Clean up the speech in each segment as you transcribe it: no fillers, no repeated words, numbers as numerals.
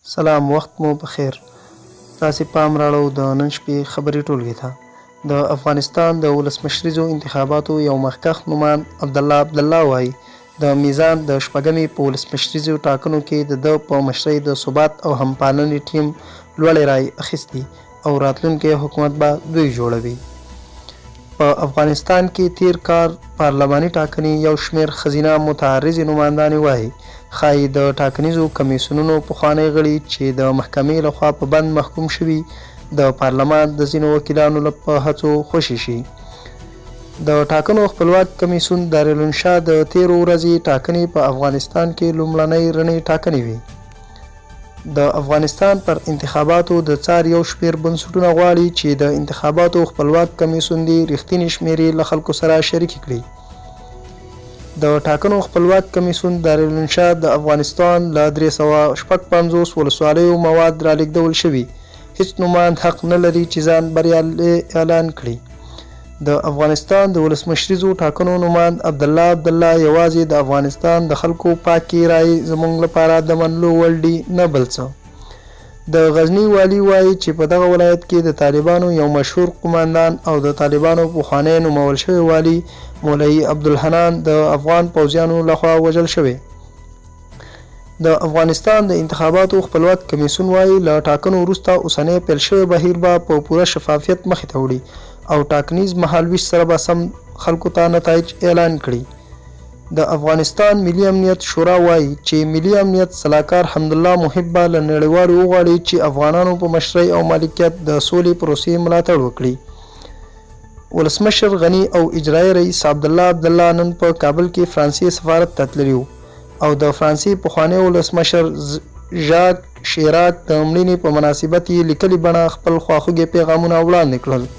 سلام، وخت مو بخیر. تاسې پام راړو د نن شپې خبري ټولګې ته. د افغانستان د ولسمشریزو انتخاباتو یو مخکښ نومان عبدالله وایي د میزان د شپږمې په ولسمشریزو ټاکنو کې د ده په مشرۍ د ثبات او همپالنې ټیم لوړې رایې اخیستي او راتلونکی حکومت به دوی جوړوي. په افغانستان کې تیر کال پارلماني ټاکنې یو شمېر ښځینه متعرضې نمایندانې وایي ښایي د ټاکنیزو کمیسیونونو پخواني غړي چې د محکمې لخوا په بند محکوم شوي د پارلمان د ځینو وکیلانو په هڅو خوشي شي. د ټاکنو خپلواک کمیسیون دارالانشا د تیرو ورځې ټاکنې په افغانستان کې لومړنۍ رڼې ټاکنې وي. د افغانستان پر انتخاباتو د څار یو شمېر بنسټونه غواړي چې د انتخاباتو خپلواک کمیسیون دې رښتینې شمېرې له خلکو سره شریکې کړي. د ټاکنو خپلواک کمیسیون دارالانشا د افغانستان له 356 ولسوالیو مواد رالېږدول شوي. هیڅ نوماند حق نه لري چې ځان بریالی اعلان کړي. د افغانستان د ولسمشریزو ټاکنو نوماند عبدالله یوازې د افغانستان د خلکو پاکې رایې زموږ لپاره د منلو وړ دي، نه بل څه. د غزني والي وایي چې په دغه ولایت کې د طالبانو یو مشهور قوماندان او د طالبانو پخوانی نومول شوی والي مولوي عبدالحنان د افغان پوځیانو لخوا وژل شوی. د افغانستان د انتخاباتو خپلواک کمیسیون وایي له ټاکنو وروسته اوسنی پیل شوی بهیر به په پوره شفافیت مخې ته وړي او ټاکنیز مهالویش سره به سم خلکو ته نتایج اعلان کړي. د افغانستان ملي امنیت شورا وایي چې ملي امنیت سلاکار حمدالله محب به له نړیوالو وغواړي چې افغانانو په مشرۍ او مالکیت د سولې پروسې ملاتړ وکړي. ولسمشر غني او اجرایي رئیس عبدالله نن په کابل کې فرانسې سفارت ته تللي او د فرانسې پخوانی ولسمشر ژاک شیراک د مړینې په مناسبت یې لیکلي بڼه خپل خواخوږي پیغامونه وړاندې کړل.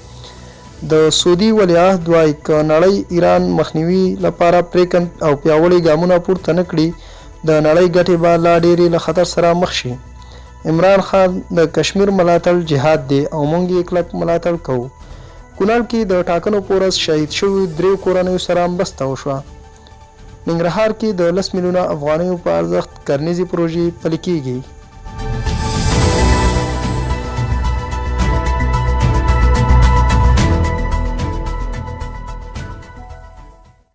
د سعودي ولیعهد وایي که نړۍ ایران مخنیوي لپاره پریکند او پیاوړي ګامونه پورته نه کړي د نړۍ ګټې به لا ډېرې له خطر سره مخ شي. عمران خان د کشمیر ملاتړ جهاد دی او موږ یې کلک ملاتړ کوو. کونړ کې د ټاکنو په ورځ شهید شویو 3 کورنیو سره مرسته وشوه. ننګرهار کې د 10 میلیونه افغانیو په ارزښت کرنیزې پروژې پلي کیږي.